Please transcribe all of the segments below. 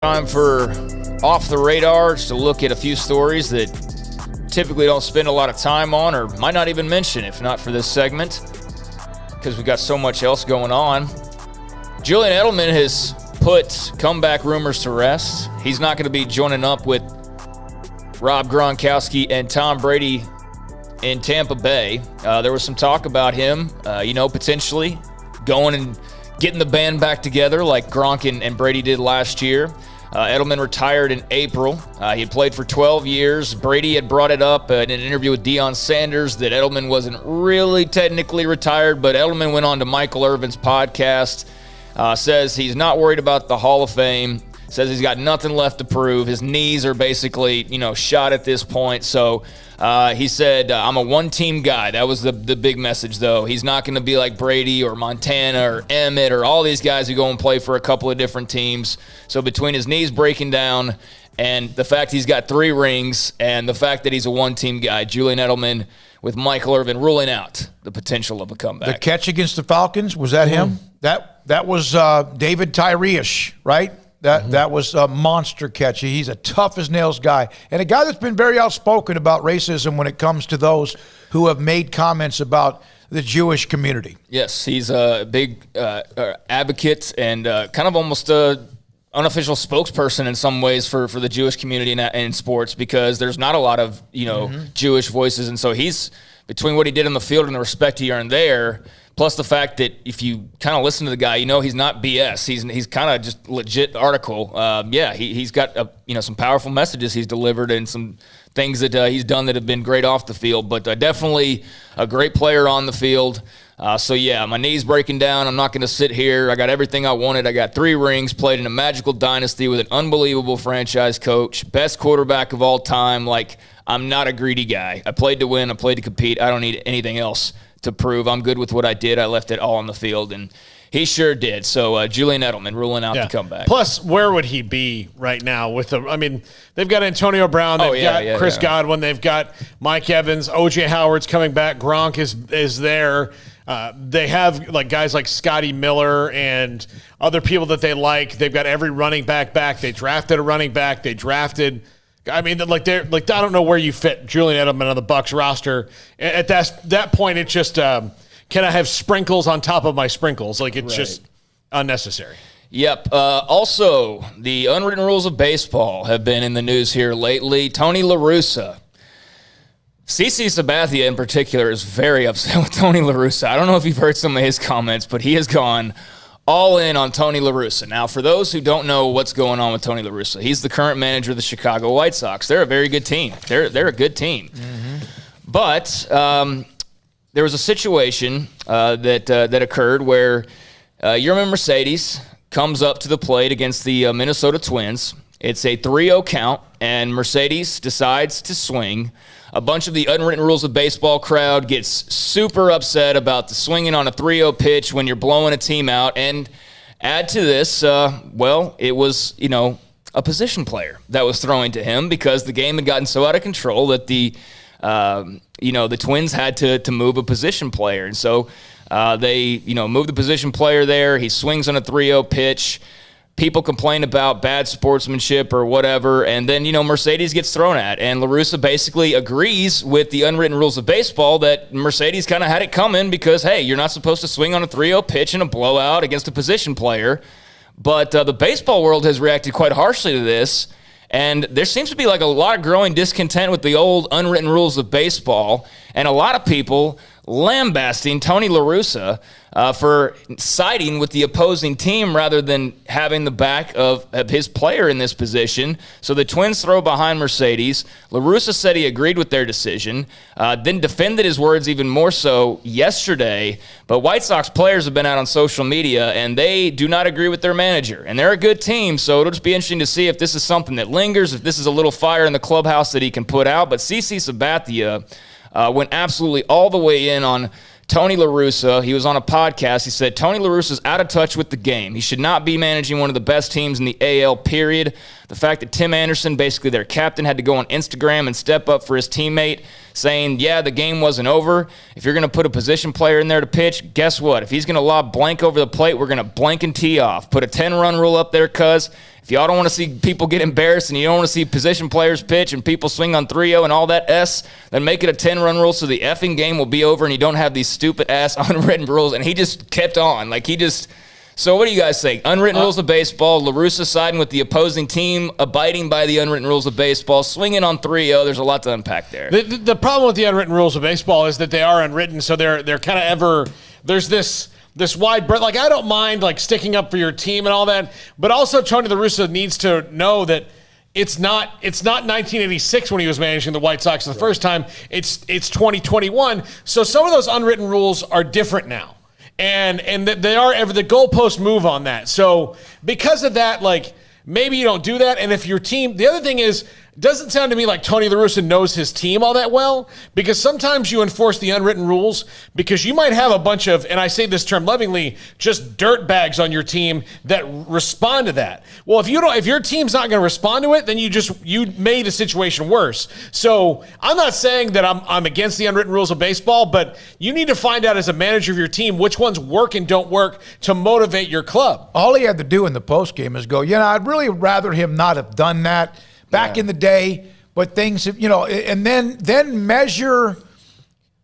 Time for Off the Radar, just to look at a few stories that typically don't spend a lot of time on or might not even mention if not for this segment because we've got so much else going on. Julian Edelman has put comeback rumors to rest. He's not going to be joining up with Rob Gronkowski and Tom Brady in Tampa Bay. There was some talk about him, potentially going and getting the band back together like Gronk and Brady did last year. Edelman retired in April. He had played for 12 years. Brady had brought it up in an interview with Deion Sanders that Edelman wasn't really technically retired, but Edelman went on to Michael Irvin's podcast, says he's not worried about the Hall of Fame, says he's got nothing left to prove. His knees are basically, shot at this point. So he said, I'm a one-team guy. That was the big message, though. He's not going to be like Brady or Montana or Emmett or all these guys who go and play for a couple of different teams. So between his knees breaking down and the fact he's got 3 rings and the fact that he's a one-team guy, Julian Edelman with Michael Irvin ruling out the potential of a comeback. The catch against the Falcons, was that him? That was David Tyree-ish, right? That was a monster catch. He's a tough-as-nails guy. And a guy that's been very outspoken about racism when it comes to those who have made comments about the Jewish community. Yes, he's a big advocate and kind of almost a unofficial spokesperson in some ways for the Jewish community in sports because there's not a lot of, Jewish voices. And so he's, between what he did on the field and the respect he earned there, plus the fact that if you kind of listen to the guy, he's not BS. He's kind of just legit article. He's got some powerful messages he's delivered and some things that he's done that have been great off the field. But definitely a great player on the field. My knee's breaking down. I'm not going to sit here. I got everything I wanted. I got 3 rings, played in a magical dynasty with an unbelievable franchise coach, best quarterback of all time. I'm not a greedy guy. I played to win. I played to compete. I don't need anything else to prove. I'm good with what I did. I left it all on the field, and he sure did. So Julian Edelman ruling out the comeback. Plus, where would he be right now with they've got Antonio Brown, they've got Chris Godwin, they've got Mike Evans, O.J. Howard's coming back, Gronk is there. They have guys like Scotty Miller and other people that they like. They've got every running back back. They drafted a running back. They drafted I don't know where you fit Julian Edelman on the Bucs roster. At that point, it's just, can I have sprinkles on top of my sprinkles? It's just unnecessary. Yep. Also, the unwritten rules of baseball have been in the news here lately. Tony LaRussa. Sabathia in particular is very upset with Tony LaRussa. I don't know if you've heard some of his comments, but he has gone all in on Tony LaRussa. Now, for those who don't know what's going on with Tony LaRussa, he's the current manager of the Chicago White Sox. They're a very good team. They're a good team. Mm-hmm. But there was a situation that occurred where Yermin Mercedes comes up to the plate against the Minnesota Twins. It's a 3-0 count, and Mercedes decides to swing. A bunch of the unwritten rules of baseball crowd gets super upset about the swinging on a 3-0 pitch when you're blowing a team out. And add to this, it was, a position player that was throwing to him because the game had gotten so out of control that the Twins had to move a position player. And so they, moved the position player there. He swings on a 3-0 pitch. People complain about bad sportsmanship or whatever, and then, Mercedes gets thrown at. And LaRussa basically agrees with the unwritten rules of baseball that Mercedes kind of had it coming because, hey, you're not supposed to swing on a 3-0 pitch in a blowout against a position player. But the baseball world has reacted quite harshly to this, and there seems to be a lot of growing discontent with the old unwritten rules of baseball, and a lot of people lambasting Tony LaRussa for siding with the opposing team rather than having the back of his player in this position. So the Twins throw behind Mercedes. LaRussa said he agreed with their decision, then defended his words even more so yesterday. But White Sox players have been out on social media, and they do not agree with their manager. And they're a good team, so it'll just be interesting to see if this is something that lingers, if this is a little fire in the clubhouse that he can put out. But Sabathia went absolutely all the way in on Tony LaRussa. He was on a podcast. He said, Tony LaRussa's out of touch with the game. He should not be managing one of the best teams in the AL, period. The fact that Tim Anderson, basically their captain, had to go on Instagram and step up for his teammate saying, yeah, the game wasn't over. If you're going to put a position player in there to pitch, guess what? If he's going to lob blank over the plate, we're going to blank and tee off. Put a 10-run rule up there, cuz if y'all don't want to see people get embarrassed and you don't want to see position players pitch and people swing on 3-0 and all that S, then make it a 10-run rule so the effing game will be over and you don't have these stupid-ass unwritten rules. And he just kept on. So what do you guys think? Unwritten rules of baseball, LaRussa siding with the opposing team, abiding by the unwritten rules of baseball, swinging on 3-0. There's a lot to unpack there. The problem with the unwritten rules of baseball is that they are unwritten, so they're kind of ever – there's this wide breadth. Like, I don't mind, like, sticking up for your team and all that, but also Tony LaRussa needs to know that it's not 1986 when he was managing the White Sox the first time. It's 2021. So some of those unwritten rules are different now. And they are the goalposts move on that. So because of that, like, maybe you don't do that. And if your team, the other thing is, it doesn't sound to me like Tony LaRussa knows his team all that well, because sometimes you enforce the unwritten rules because you might have a bunch of, and I say this term lovingly, just dirt bags on your team that respond to that. Well, if your team's not going to respond to it, then you made a situation worse. So I'm not saying that I'm against the unwritten rules of baseball, but you need to find out as a manager of your team which ones work and don't work to motivate your club. All he had to do in the postgame is go, I'd really rather him not have done that back in the day, but things, and then measure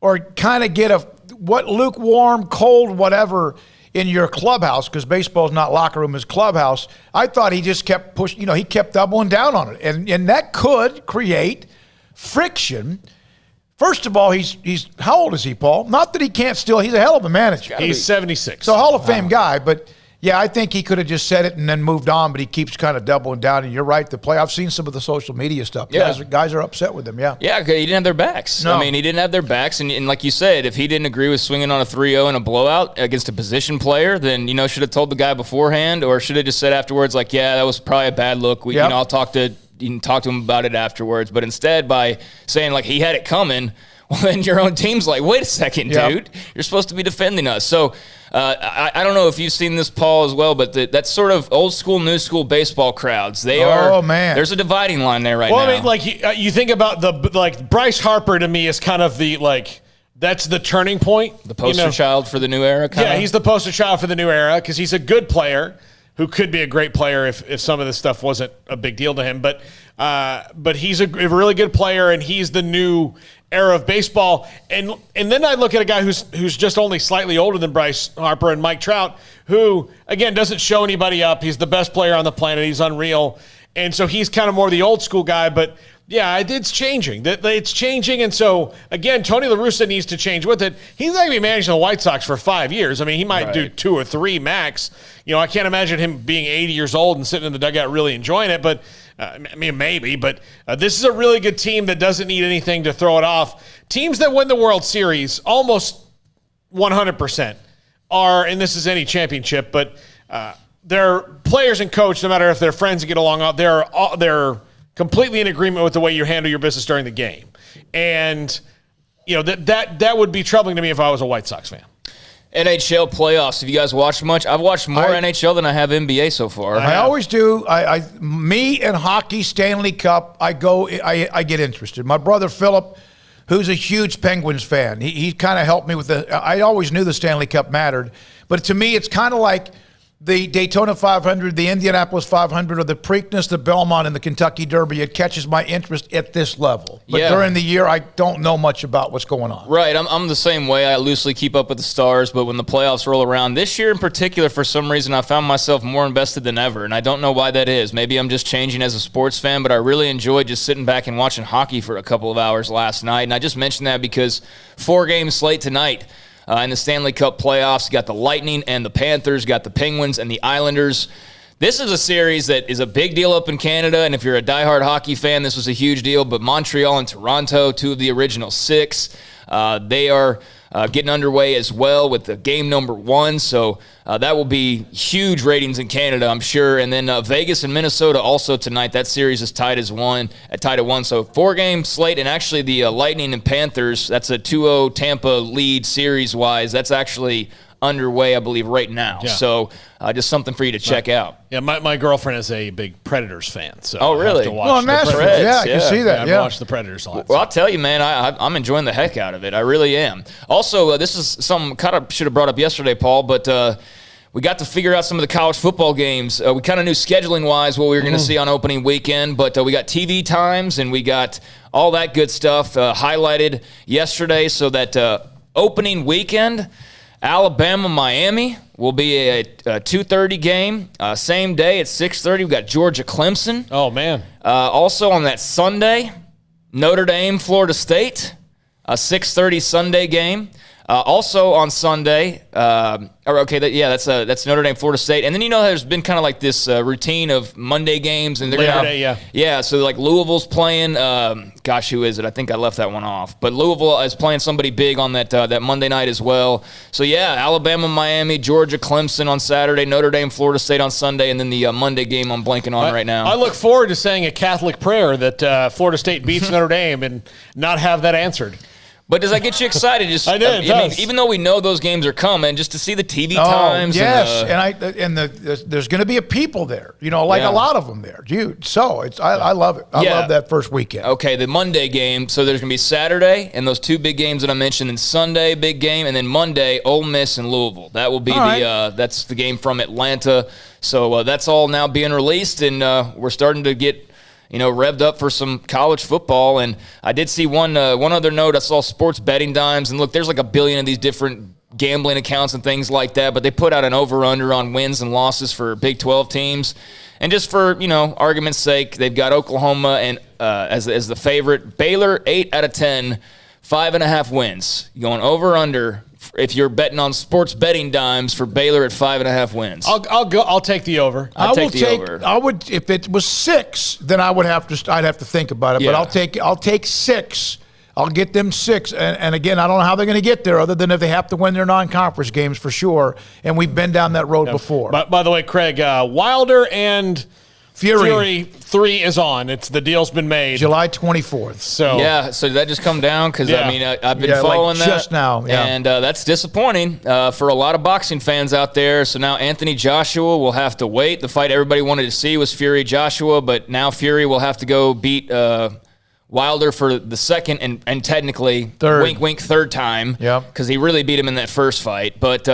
or kind of get what lukewarm, cold, whatever in your clubhouse, because baseball's not locker room, it's clubhouse. I thought he just kept pushing, he kept doubling down on it. And that could create friction. First of all, he's how old is he, Paul? Not that he can't still, he's a hell of a manager. He's 76. So Hall of Fame guy, but yeah, I think he could have just said it and then moved on, but he keeps kind of doubling down. And you're right, I've seen some of the social media stuff. Yeah. Guys are upset with him, yeah. Yeah, he didn't have their backs. No. I mean, he didn't have their backs. And like you said, if he didn't agree with swinging on a 3-0 in a blowout against a position player, then, should have told the guy beforehand or should have just said afterwards, like, yeah, that was probably a bad look. I'll talk to him about it afterwards. But instead, by saying, like, he had it coming, well, then your own team's like, wait a second, dude. You're supposed to be defending us. So I don't know if you've seen this, Paul, as well, but that's sort of old school, new school baseball crowds. Man. There's a dividing line there now. Well, I mean, like, you think about Bryce Harper to me is kind of that's the turning point. The poster child for the new era, kind of? Yeah, he's the poster child for the new era because he's a good player who could be a great player if some of this stuff wasn't a big deal to him. But he's a really good player, and he's the new era of baseball. And then I look at a guy who's just only slightly older than Bryce Harper and Mike Trout, who, again, doesn't show anybody up. He's the best player on the planet. He's unreal. And so he's kind of more the old school guy. But, yeah, it's changing. It's changing. And so, again, Tony LaRussa needs to change with it. He's not going to be managing the White Sox for 5 years. I mean, he might do 2 or 3 max. I can't imagine him being 80 years old and sitting in the dugout really enjoying it. But I mean, maybe, but this is a really good team that doesn't need anything to throw it off. Teams that win the World Series, almost 100% are, and this is any championship, but their players and coach, no matter if they're friends and get along, they're completely in agreement with the way you handle your business during the game. And, that would be troubling to me if I was a White Sox fan. NHL playoffs. Have you guys watched much? I've watched more NHL than I have NBA so far. I always do. Me and hockey, Stanley Cup, I get interested. My brother Philip, who's a huge Penguins fan, he kind of helped me with I always knew the Stanley Cup mattered, but to me it's kind of like the Daytona 500, the Indianapolis 500, or the Preakness, the Belmont, and the Kentucky Derby. It catches my interest at this level. But during the year, I don't know much about what's going on. Right. I'm the same way. I loosely keep up with the Stars, but when the playoffs roll around, this year in particular, for some reason, I found myself more invested than ever, and I don't know why that is. Maybe I'm just changing as a sports fan, but I really enjoyed just sitting back and watching hockey for a couple of hours last night, and I just mentioned that because 4-game slate tonight. In the Stanley Cup playoffs, you got the Lightning and the Panthers, got the Penguins and the Islanders. This is a series that is a big deal up in Canada, and if you're a diehard hockey fan, this was a huge deal. But Montreal and Toronto, 2 of the original 6, they are getting underway as well with the game number 1. So that will be huge ratings in Canada, I'm sure. And then Vegas and Minnesota also tonight. That series is tied at 1. So 4-game slate, and actually the Lightning and Panthers, that's a 2-0 Tampa lead series-wise. That's actually underway, I believe, right now. Yeah. So just something for you to check out. Yeah, my girlfriend is a big Predators fan. So oh, really? I have to watch Nashville. Predators. Yeah, I can see that. I watch the Predators a lot. Well, I'll tell you, man, I'm enjoying the heck out of it. I really am. Also, this is something kind of should have brought up yesterday, Paul, but we got to figure out some of the college football games. We kind of knew scheduling-wise what we were going to see on opening weekend, but we got TV times and we got all that good stuff highlighted yesterday. So that opening weekend, Alabama-Miami will be a 2:30 game. Same day at 6:30, we got Georgia-Clemson. Oh, man. Also on that Sunday, Notre Dame-Florida State, a 6:30 Sunday game. Also on Sunday, that's Notre Dame, Florida State, and then there's been kind of like this routine of Monday games, and they're so like Louisville's playing. Who is it? I think I left that one off, but Louisville is playing somebody big on that Monday night as well. So Alabama, Miami, Georgia, Clemson on Saturday, Notre Dame, Florida State on Sunday, and then the Monday game I'm blanking on right now. I look forward to saying a Catholic prayer that Florida State beats Notre Dame and not have that answered. But does that get you excited? I did. Even though we know those games are coming, just to see the TV times. Yes, there's going to be a people there. A lot of them there, dude. So I love it. I love that first weekend. Okay, the Monday game. So there's going to be Saturday and those two big games that I mentioned, and Sunday big game, and then Monday Ole Miss and Louisville. That will be that's the game from Atlanta. So that's all now being released, and we're starting to get revved up for some college football. And I did see one other note. I saw Sports Betting Dimes, and look, there's like a billion of these different gambling accounts and things like that, but they put out an over-under on wins and losses for Big 12 teams. And just for, argument's sake, they've got Oklahoma and as the favorite. Baylor, 8 out of 10, 5.5 wins. Going over-under if you're betting on Sports Betting Dimes for Baylor at 5.5 wins. I'll take the over. I'll take the over. I would, if it was 6, then I'd have to think about it. Yeah. But I'll take 6. I'll get them 6. And again, I don't know how they're going to get there other than if they have to win their non-conference games for sure. And we've been down that road before. By the way, Craig, Wilder and Fury 3 is on. The deal's been made. July 24th. So did that just come down? Because I've been following that just now, and that's disappointing for a lot of boxing fans out there. So now Anthony Joshua will have to wait. The fight everybody wanted to see was Fury Joshua, but now Fury will have to go beat Wilder for the second and technically third. Wink wink third time. Yep. Because he really beat him in that first fight. But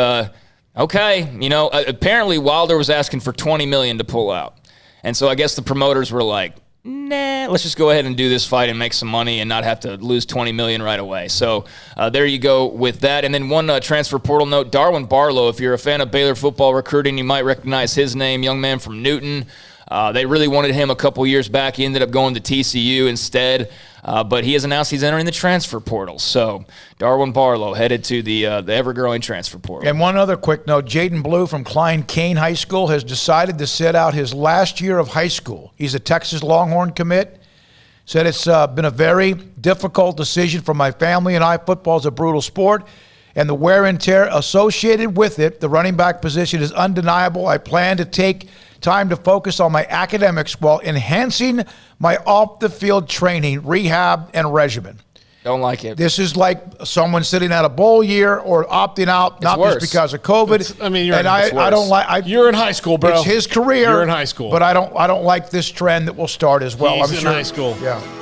apparently Wilder was asking for $20 million to pull out. And so I guess the promoters were like, nah, let's just go ahead and do this fight and make some money and not have to lose $20 million right away. So there you go with that. And then one transfer portal note, Darwin Barlow, if you're a fan of Baylor football recruiting, you might recognize his name, young man from Newton. They really wanted him a couple years back. He ended up going to TCU instead. But he has announced he's entering the transfer portal. So Darwin Barlow headed to the ever-growing transfer portal. And one other quick note, Jaden Blue from Klein Cain High School has decided to sit out his last year of high school. He's a Texas Longhorn commit. Said it's been a very difficult decision for my family and I. Football is a brutal sport, and the wear and tear associated with it. The running back position is undeniable. I plan to take time to focus on my academics while enhancing my off-the-field training, rehab, and regimen. Don't like it. This is like someone sitting out a bowl year or opting out, not just because of COVID. I don't like. You're in high school, bro. It's his career. You're in high school, but I don't like this trend that will start as well. He's in high school. Yeah.